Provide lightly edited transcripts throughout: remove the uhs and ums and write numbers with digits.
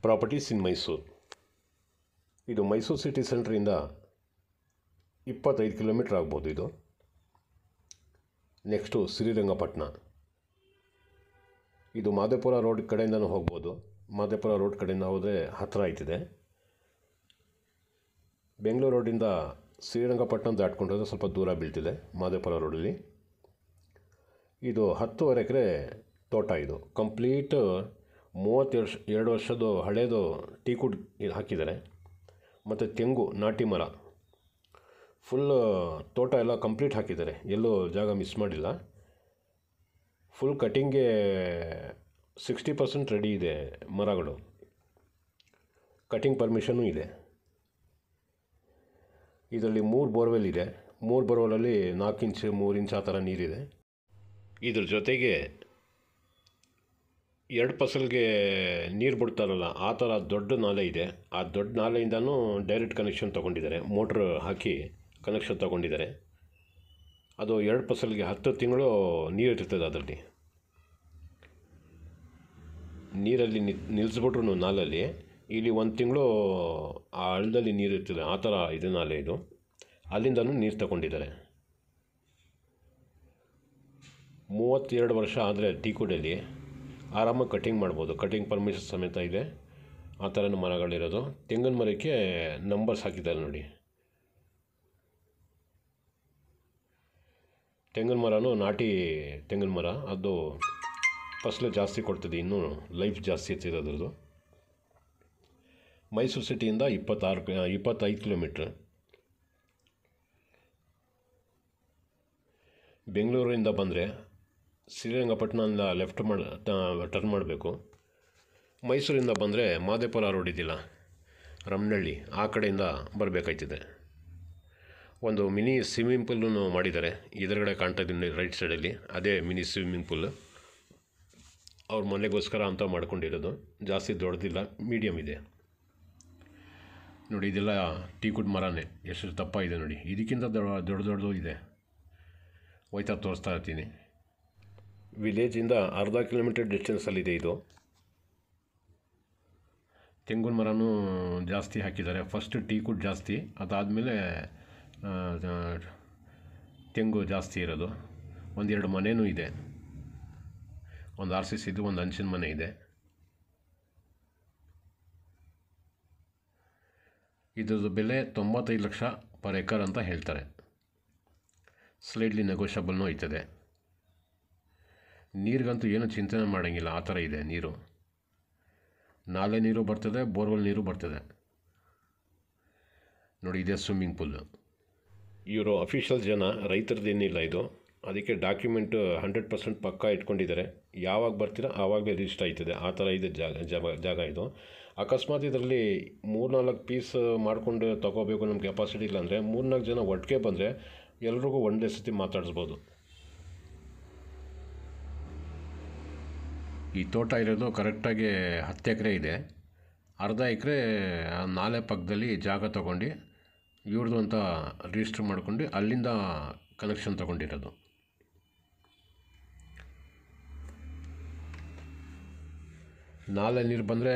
Properties ಇನ್ ಮೈಸೂರು. ಇದು Mysuru city ಸೆಂಟ್ರಿಂದ 25 kilometre ಆಗ್ಬೋದು. ಇದು ನೆಕ್ಸ್ಟು ಶ್ರೀರಂಗಪಟ್ಟಣ. ಇದು ಮಾದೇಪುರ ರೋಡ್ ಕಡೆಯಿಂದನೂ ಹೋಗ್ಬೋದು. ಮಾದೇಪುರ ರೋಡ್ ಕಡೆಯಿಂದ ಹೋದರೆ ಹತ್ತಿರ ಆಯ್ತಿದೆ. ಬೆಂಗಳೂರು ರೋಡಿಂದ ಶ್ರೀರಂಗಪಟ್ಟಣ ದಾಟ್ಕೊಂಡ್ರೆ ಸ್ವಲ್ಪ ದೂರ ಬೀಳ್ತಿದೆ ಮಾದೇಪುರ ರೋಡಲ್ಲಿ. ಇದು 10.5 ಎಕರೆ ತೋಟ. ಇದು ಕಂಪ್ಲೀಟ್ 32 ವರ್ಷದ ಹಳೇದು ಟೀಕುಡ್ ಹಾಕಿದ್ದಾರೆ. ಮತ್ತು ತೆಂಗು, ನಾಟಿ ಮರ, ಫುಲ್ ತೋಟ ಎಲ್ಲ ಕಂಪ್ಲೀಟ್ ಹಾಕಿದ್ದಾರೆ. ಎಲ್ಲೂ ಜಾಗ ಮಿಸ್ ಮಾಡಿಲ್ಲ. ಫುಲ್ ಕಟಿಂಗ್ಗೆ 60% ರೆಡಿ ಇದೆ ಮರಗಳು. ಕಟಿಂಗ್ ಪರ್ಮಿಷನ್ನೂ ಇದೆ. ಇದರಲ್ಲಿ 3 ಬೋರ್ವೆಲ್ ಇದೆ. 3 ಬೋರ್ವೆಲಲ್ಲಿ 4 ಇಂಚು 3 ಇಂಚ್ ಆ ಥರ ನೀರಿದೆ. ಇದ್ರ ಜೊತೆಗೆ 2 ಫಸಲ್ಗೆ ನೀರು ಬಿಡ್ತಾರಲ್ಲ ಆ ಥರ ದೊಡ್ಡ ನಾಲೆ ಇದೆ. ಆ ದೊಡ್ಡ ನಾಲೆಯಿಂದನೂ ಡೈರೆಕ್ಟ್ ಕನೆಕ್ಷನ್ ತೊಗೊಂಡಿದ್ದಾರೆ. ಮೋಟ್ರ್ ಹಾಕಿ ಕನೆಕ್ಷನ್ ತೊಗೊಂಡಿದ್ದಾರೆ. ಅದು 2 ಫಸಲ್ಗೆ 10 ತಿಂಗಳು ನೀರು ಇರ್ತದೆ. ಅದರಲ್ಲಿ ನೀರಲ್ಲಿ ನಿಲ್ಲಿಸ್ಬಿಟ್ರು ನಾಲಲ್ಲಿ, ಇಲ್ಲಿ 1 ತಿಂಗಳು ಆ ಹಳ್ಳದಲ್ಲಿ ನೀರು ಇರ್ತದೆ. ಆ ಥರ ಇದೆ ನಾಲೆ ಇದು. ಅಲ್ಲಿಂದನೂ ನೀರು ತಗೊಂಡಿದ್ದಾರೆ. 32 ವರ್ಷ ಆದರೆ ಟೀಕುಡಲ್ಲಿ ಆರಾಮಾಗಿ ಕಟಿಂಗ್ ಮಾಡ್ಬೋದು. ಕಟಿಂಗ್ ಪರ್ಮಿಷನ್ ಸಮೇತ ಇದೆ. ಆ ಥರನೂ ಮರಗಳಿರೋದು. ತೆಂಗಿನ ಮರಕ್ಕೆ ನಂಬರ್ಸ್ ಹಾಕಿದ್ದಾರೆ ನೋಡಿ. ತೆಂಗಿನ ಮರನೂ ನಾಟಿ ತೆಂಗಿನ ಮರ. ಅದು ಫಸಲು ಜಾಸ್ತಿ ಕೊಡ್ತದೆ, ಇನ್ನೂ ಲೈಫ್ ಜಾಸ್ತಿ ಇರ್ತದೆ ಅದರದ್ದು. ಮೈಸೂರು ಸಿಟಿಯಿಂದ 25 ಕಿಲೋಮೀಟ್ರ್. ಬೆಂಗಳೂರಿಂದ ಬಂದರೆ ಶ್ರೀರಂಗಪಟ್ಟಣದಿಂದ ಟರ್ನ್ ಮಾಡಬೇಕು. ಮೈಸೂರಿಂದ ಬಂದರೆ ಮಾದೇಪುರ ರೋಡ್ ಇದೆಯಲ್ಲ, ರಮನಹಳ್ಳಿ, ಆ ಕಡೆಯಿಂದ ಬರಬೇಕಾಯ್ತದೆ. ಒಂದು ಮಿನಿ ಸ್ವಿಮ್ಮಿಂಗ್ ಪೂಲನ್ನು ಮಾಡಿದ್ದಾರೆ. ಎದುರುಗಡೆ ಕಾಣ್ತಾ ಇದ್ದೀನಿ ರೈಟ್ ಸೈಡಲ್ಲಿ, ಅದೇ ಮಿನಿ ಸ್ವಿಮ್ಮಿಂಗ್ ಪೂಲ್. ಅವ್ರ ಮನೆಗೋಸ್ಕರ ಅಂತ ಮಾಡ್ಕೊಂಡಿರೋದು. ಜಾಸ್ತಿ ದೊಡ್ಡದಿಲ್ಲ, ಮೀಡಿಯಮ್ ಇದೆ ನೋಡಿ. ಇದೆಲ್ಲ ಟೀಕುಡ್ ಮರನೇ. ಎಷ್ಟು ದಪ್ಪ ಇದೆ ನೋಡಿ. ಇದಕ್ಕಿಂತ ದೊಡ್ಡದು ಇದೆ. ಹೋಯ್ತಾ ತೋರಿಸ್ತಾ ಇರ್ತೀನಿ. ವಿಲೇಜಿಂದ ಅರ್ಧ ಕಿಲೋಮೀಟರ್ ಡಿಸ್ಟೆನ್ಸಲ್ಲಿದೆ ಇದು. ತೆಂಗಿನ ಮರನೂ ಜಾಸ್ತಿ ಹಾಕಿದ್ದಾರೆ. ಫಸ್ಟ್ ಟೀಕುಡ್ ಜಾಸ್ತಿ, ಅದಾದಮೇಲೆ ತೆಂಗು ಜಾಸ್ತಿ ಇರೋದು. 1-2 ಮನೆಯೂ ಇದೆ. ಒಂದು RCC ಇದು, ಒಂದು ಹಂಚಿನ ಮನೆ ಇದೆ. ಇದ್ರದ್ದು ಬೆಲೆ 95 ಲಕ್ಷ ಪರ್ ಎಕರ್ ಅಂತ ಹೇಳ್ತಾರೆ. ಸ್ಲೈಡ್ಲಿ ನೆಗೋಷಿಯಬಲ್ನೂ ಐತದೆ. ನೀರಿಗಂತೂ ಏನೂ ಚಿಂತನೆ ಮಾಡೋಂಗಿಲ್ಲ, ಆ ಥರ ಇದೆ ನೀರು. ನಾಲೆ ನೀರು ಬರ್ತದೆ, ಬೋರ್ವೆಲ್ ನೀರು ಬರ್ತದೆ ನೋಡಿ. ಇದೇ ಸ್ವಿಮ್ಮಿಂಗ್ ಪೂಲ್. ಇವರು ಅಫಿಷಿಯಲ್ ಜನ, ರೈತರದ್ದೇನಿಲ್ಲ ಇದು. ಅದಕ್ಕೆ ಡಾಕ್ಯುಮೆಂಟು 100% ಪಕ್ಕಾ ಇಟ್ಕೊಂಡಿದ್ದಾರೆ. ಯಾವಾಗ ಬರ್ತೀರಾ ಆವಾಗಲೇ ರಿಜಿಸ್ಟರ್ ಆಯ್ತದೆ. ಆ ಥರ ಇದೆ ಜಾಗ ಇದು. ಅಕಸ್ಮಾತ್ ಇದರಲ್ಲಿ 3-4 ಪೀಸ್ ಮಾಡಿಕೊಂಡು ತೊಗೋಬೇಕು, ನಮ್ಮ ಕೆಪಾಸಿಟಿ ಇಲ್ಲ ಅಂದರೆ 3-4 ಜನ ಒಟ್ಟಿಗೆ ಬಂದರೆ ಎಲ್ರಿಗೂ ಒಂದೇ ಸತಿ ಮಾತಾಡಿಸ್ಬೋದು. ಈ ತೋಟ ಇರೋದು ಕರೆಕ್ಟಾಗಿ 10 ಎಕರೆ ಇದೆ. ಅರ್ಧ ಎಕರೆ ನಾಲೆ ಪಕ್ಕದಲ್ಲಿ ಜಾಗ ತೊಗೊಂಡು ಇವ್ರದ್ದು ಅಂತ ರಿಜಿಸ್ಟ್ರ್ ಮಾಡ್ಕೊಂಡು ಅಲ್ಲಿಂದ ಕನೆಕ್ಷನ್ ತೊಗೊಂಡಿರೋದು. ನಾಲೆ ನೀರು ಬಂದರೆ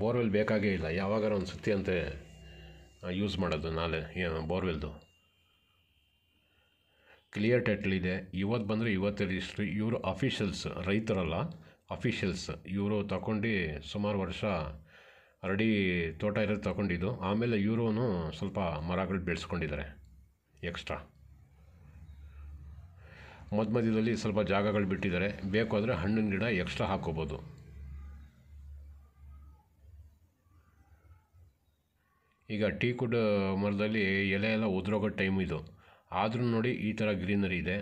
ಬೋರ್ವೆಲ್ ಬೇಕಾಗೇ ಇಲ್ಲ. ಯಾವಾಗಾರ ಒಂದು ಸತಿ ಅಂತೆ ಯೂಸ್ ಮಾಡೋದು ನಾಲೆ ಬೋರ್ವೆಲ್ದು. ಕ್ಲಿಯರ್ ಟೈಟ್ಲ್ ಇದೆ. ಇವತ್ತು ಬಂದರೆ ಇವತ್ತೇ ರಿಜಿಸ್ಟ್ರಿ. ಇವರು ಅಫಿಷಿಯಲ್ಸ್, ರೈತರಲ್ಲ, ಅಫಿಷಿಯಲ್ಸ್. ಇವರು ತಗೊಂಡು ಸುಮಾರು ವರ್ಷ ರೆಡಿ ತೋಟ ಇರೋದು ತಗೊಂಡಿದ್ದು. ಆಮೇಲೆ ಇವರು ಸ್ವಲ್ಪ ಮರಗಳು ಬೆಳೆಸ್ಕೊಂಡಿದ್ದಾರೆ ಎಕ್ಸ್ಟ್ರಾ. ಮಧ್ಯದಲ್ಲಿ ಸ್ವಲ್ಪ ಜಾಗಗಳು ಬಿಟ್ಟಿದ್ದಾರೆ. ಬೇಕು ಅಂದರೆ ಹಣ್ಣಿನ ಗಿಡ ಎಕ್ಸ್ಟ್ರಾ ಹಾಕ್ಕೋಬೋದು. ಈಗ ಟೀಕುಡ್ ಮರದಲ್ಲಿ ಎಲೆ ಎಲ್ಲ ಉದುರೋಗೋ ಟೈಮ್ ಇದು. ಆದರೂ ನೋಡಿ ಈ ಥರ ಗ್ರೀನರಿ ಇದೆ.